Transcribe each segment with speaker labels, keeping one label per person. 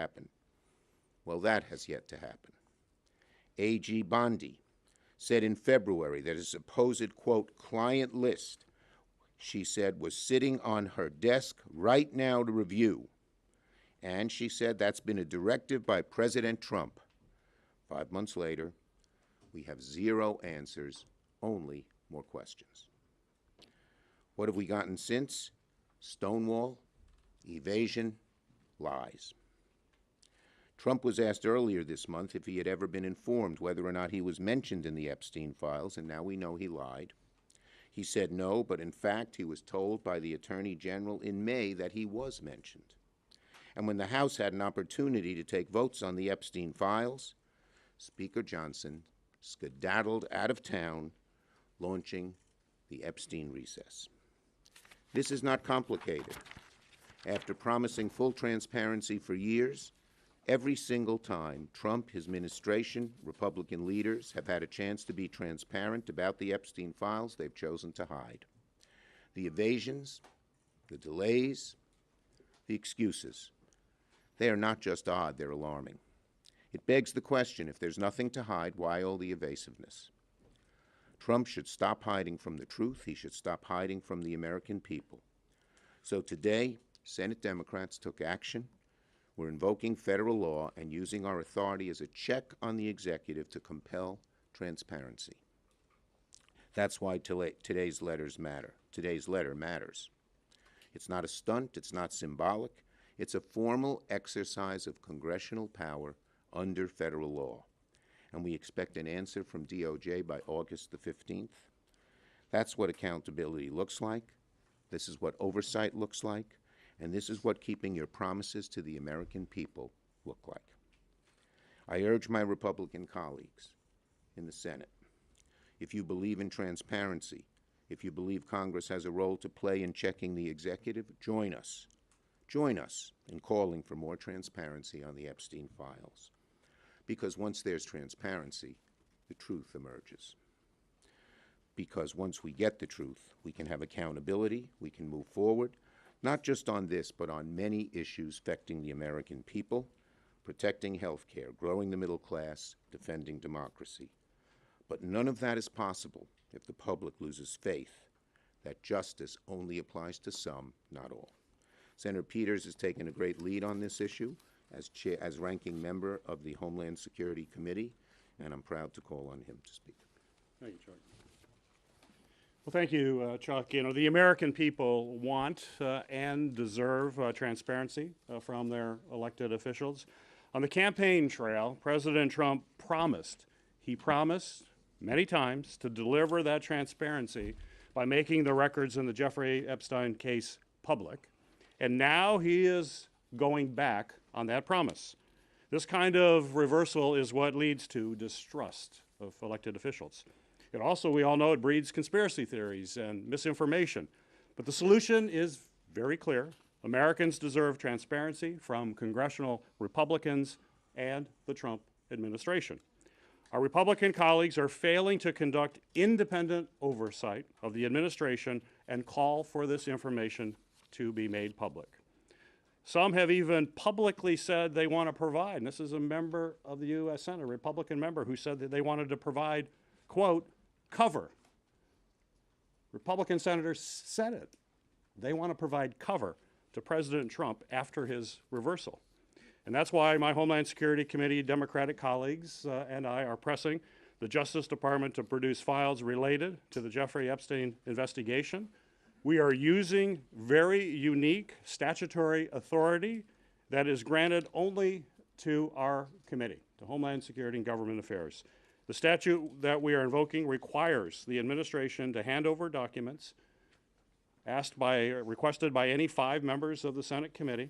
Speaker 1: happen. Well, that has yet to happen. A.G. Bondi said in February that a supposed, quote, client list, she said, was sitting on her desk right now to review. And she said that's been a directive by President Trump. 5 months later, we have zero answers, only more questions. What have we gotten since? Stonewall, evasion, lies. Trump was asked earlier this month if he had ever been informed whether or not he was mentioned in the Epstein files, and now we know he lied. He said no, but in fact he was told by the Attorney General in May that he was mentioned. And when the House had an opportunity to take votes on the Epstein files, Speaker Johnson skedaddled out of town, launching the Epstein recess. This is not complicated. After promising full transparency for years, every single time Trump, his administration, Republican leaders have had a chance to be transparent about the Epstein files, they've chosen to hide. The evasions, the delays, the excuses, they are not just odd, they're alarming. It begs the question, if there's nothing to hide, why all the evasiveness? Trump should stop hiding from the truth. He should stop hiding from the American people. So today, Senate Democrats took action. We're invoking federal law and using our authority as a check on the executive to compel transparency. That's why today's letters matter. Today's letter matters. It's not a stunt. It's not symbolic. It's a formal exercise of congressional power under federal law. And we expect an answer from DOJ by August the 15th. That's what accountability looks like. This is what oversight looks like. And this is what keeping your promises to the American people look like. I urge my Republican colleagues in the Senate, if you believe in transparency, if you believe Congress has a role to play in checking the executive, join us. Join us in calling for more transparency on the Epstein files. Because once there's transparency, the truth emerges. Because once we get the truth, we can have accountability, we can move forward, not just on this, but on many issues affecting the American people, protecting health care, growing the middle class, defending democracy. But none of that is possible if the public loses faith that justice only applies to some, not all. Senator Peters has taken a great lead on this issue as ranking member of the Homeland Security Committee, and I'm proud to call on him to speak.
Speaker 2: Thank you, Chuck. Well, thank you, Chuck. You know, the American people want and deserve transparency from their elected officials. On the campaign trail, President Trump promised many times to deliver that transparency by making the records in the Jeffrey Epstein case public. And now he is going back on that promise. This kind of reversal is what leads to distrust of elected officials. It also, we all know, it breeds conspiracy theories and misinformation. But the solution is very clear. Americans deserve transparency from congressional Republicans and the Trump administration. Our Republican colleagues are failing to conduct independent oversight of the administration and call for this information to be made public. Some have even publicly said they want to provide, and this is a member of the U.S. Senate, a Republican member, who said that they wanted to provide, quote, cover. Republican senators said it. They want to provide cover to President Trump after his reversal. And that's why my Homeland Security Committee Democratic colleagues and I are pressing the Justice Department to produce files related to the Jeffrey Epstein investigation. We are using very unique statutory authority that is granted only to our committee, to Homeland Security and Government Affairs. The statute that we are invoking requires the administration to hand over documents requested by any 5 members of the Senate committee.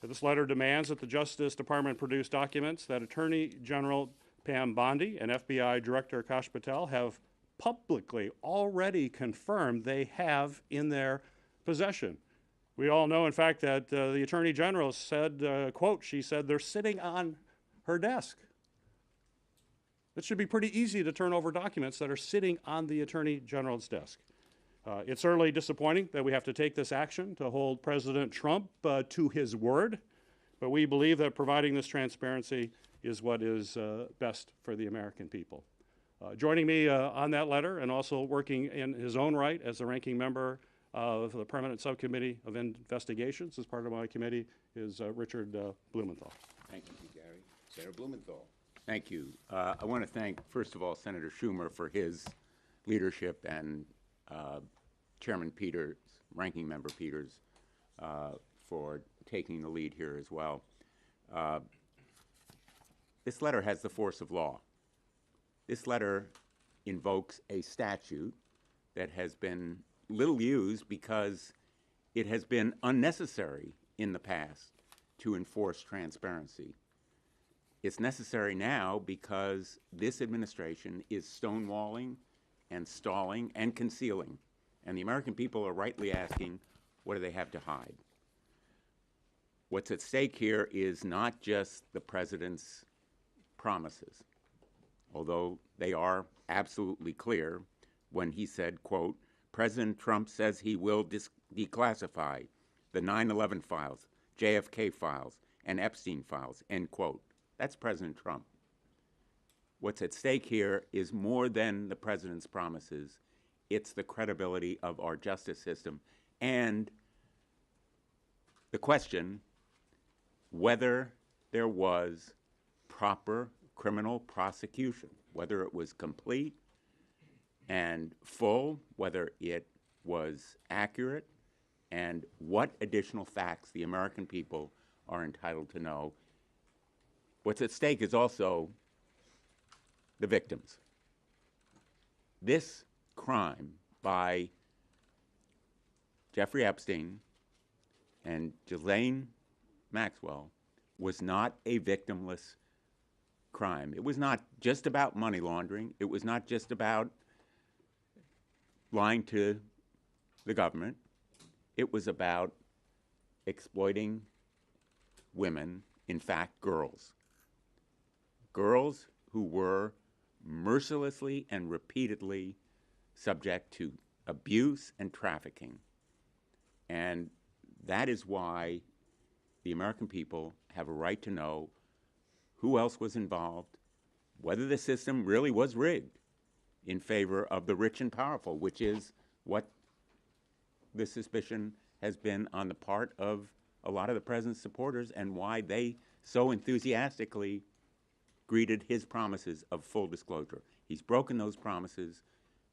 Speaker 2: This letter demands that the Justice Department produce documents that Attorney General Pam Bondi and FBI Director Kash Patel have publicly already confirmed they have in their possession. We all know, in fact, that the Attorney General said, quote, she said, they're sitting on her desk. It should be pretty easy to turn over documents that are sitting on the Attorney General's desk. It's certainly disappointing that we have to take this action to hold President Trump to his word. But we believe that providing this transparency is what is best for the American people. Joining me on that letter and also working in his own right as the ranking member of the Permanent Subcommittee of Investigations as part of my committee is Richard Blumenthal.
Speaker 1: Thank you, Gary. Senator Blumenthal.
Speaker 3: Thank you. I want to thank, first of all, Senator Schumer for his leadership and Chairman Peters, Ranking Member Peters, for taking the lead here as well. This letter has the force of law. This letter invokes a statute that has been little used because it has been unnecessary in the past to enforce transparency. It's necessary now because this administration is stonewalling and stalling and concealing. And the American people are rightly asking, what do they have to hide? What's at stake here is not just the president's promises, although they are absolutely clear when he said, quote, President Trump says he will declassify the 9/11 files, JFK files, and Epstein files, end quote. That's President Trump. What's at stake here is more than the president's promises. It's the credibility of our justice system and the question whether there was proper criminal prosecution, whether it was complete and full, whether it was accurate, and what additional facts the American people are entitled to know. What's at stake is also the victims. This crime by Jeffrey Epstein and Ghislaine Maxwell was not a victimless crime. It was not just about money laundering. It was not just about lying to the government. It was about exploiting women, in fact, girls. Girls who were mercilessly and repeatedly subject to abuse and trafficking. And that is why the American people have a right to know who else was involved, whether the system really was rigged in favor of the rich and powerful, which is what the suspicion has been on the part of a lot of the president's supporters and why they so enthusiastically greeted his promises of full disclosure. He's broken those promises.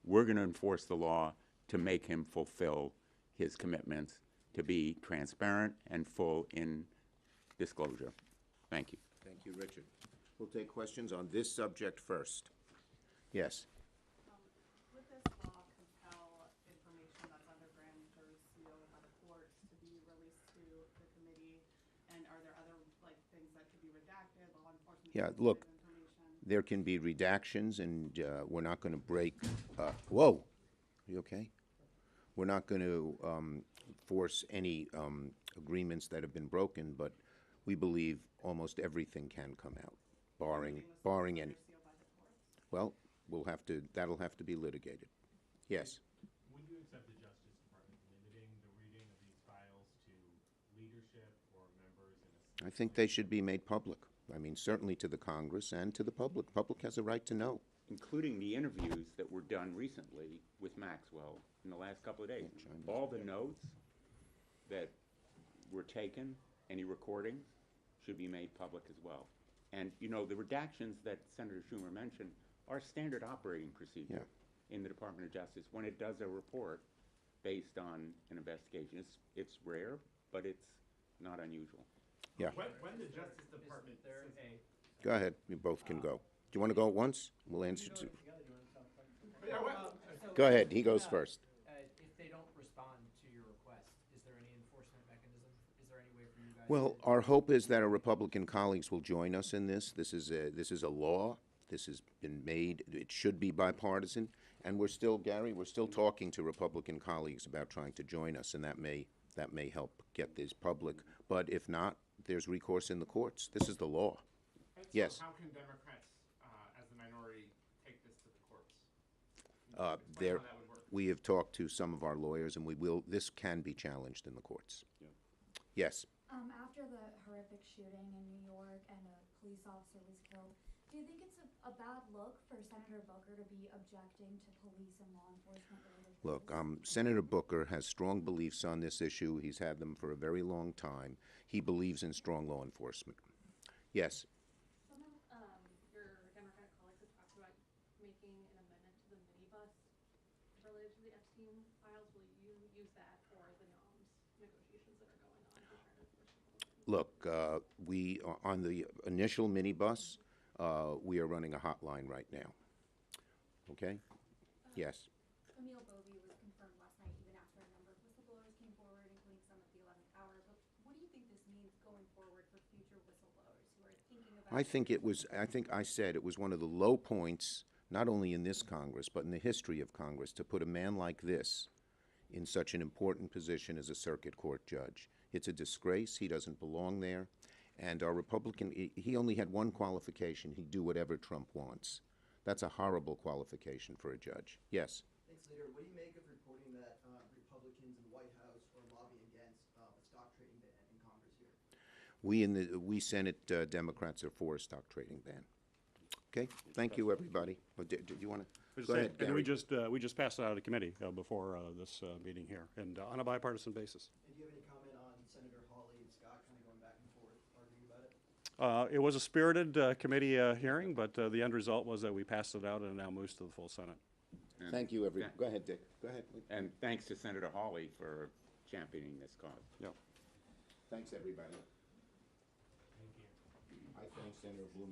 Speaker 3: We're going to enforce the law to make him fulfill his commitments to be transparent and full in disclosure. Thank you.
Speaker 1: Thank you, Richard. We'll take questions on this subject first. Yes.
Speaker 4: Would this law compel information that's under grand jury seal by the courts to be released to the committee? And are there other things that could be redacted, law enforcement?
Speaker 1: Yeah, look, there can be redactions, and we're not going to break. Whoa, are you okay? We're not going to force any agreements that have been broken, but we believe almost everything can come out, barring any. Well, that'll have to be litigated. Yes.
Speaker 5: Would you accept the Justice Department limiting the reading of these files to leadership or members in a...
Speaker 1: I think they should be made public. I mean, certainly to the Congress and to the public. The public has a right to know.
Speaker 3: Including the interviews that were done recently with Maxwell in the last couple of days. All the notes that were taken, any recordings, should be made public as well. And, you know, the redactions that Senator Schumer mentioned are standard operating procedure in the Department of Justice when it does a report based on an investigation. It's rare, but it's not unusual.
Speaker 1: Yeah.
Speaker 5: When the Justice Department...
Speaker 1: Go ahead. You both can go. Do you want to go at once? We'll answer to. Go ahead. He goes first.
Speaker 6: If they don't respond to your request, is there any enforcement mechanism? Is there any way for you guys?
Speaker 1: Well, our hope is that our Republican colleagues will join us in this. This is a law. This has been made. It should be bipartisan, and we're still, Gary, we're still talking to Republican colleagues about trying to join us, and that may help get this public. But if not, there's recourse in the courts. This is the law.
Speaker 5: And
Speaker 1: Yes.
Speaker 5: So how can Democrats, as the minority, take this to the courts? Explain how that would work.
Speaker 1: We have talked to some of our lawyers, and we will. This can be challenged in the courts. Yes.
Speaker 7: After the horrific shooting in New York and a police officer was killed, do you think it's a bad look for Senator Booker to be objecting to police and law enforcement related
Speaker 1: Look,
Speaker 7: bills?
Speaker 1: Senator Booker has strong beliefs on this issue. He's had them for a very long time. He believes in strong law enforcement. Yes.
Speaker 4: Some of your Democratic colleagues have talked about making an amendment to the minibus related to the Epstein files. Will you use that for the NOMS negotiations that are going on to try to push Republicans?
Speaker 1: Look, we on the initial minibus, we are running a hotline right now. Okay? Yes.
Speaker 7: Camille Bovey was confirmed last night even after a number of whistleblowers came forward, including some at the 11th hour. But what do you think this means going forward for future whistleblowers who are thinking about?
Speaker 1: I think I said it was one of the low points, not only in this Congress, but in the history of Congress, to put a man like this in such an important position as a circuit court judge. It's a disgrace. He doesn't belong there. And our Republican, he only had one qualification. He'd do whatever Trump wants. That's a horrible qualification for a judge. Yes?
Speaker 8: Thanks, Leader. What do you make of reporting that Republicans in the White House are lobbying against a stock trading ban in Congress here?
Speaker 1: We Senate Democrats are for a stock trading ban. Okay? Thank you, everybody. Do you want to? Go ahead,
Speaker 2: And
Speaker 1: Gary.
Speaker 2: we just passed it out of committee before this meeting here, and on a bipartisan basis.
Speaker 8: And do you have any comment on Senator Hawley and Scott kind of going back and forth, arguing about it?
Speaker 2: It was a spirited committee hearing, but the end result was that we passed it out and it now moves to the full Senate.
Speaker 3: And
Speaker 1: Thank you, everyone. Go ahead, Dick. Go ahead.
Speaker 3: And thanks to Senator Hawley for championing this cause.
Speaker 2: Yep.
Speaker 1: Thanks, everybody.
Speaker 5: Thank you.
Speaker 1: I thank Senator Blumenthal.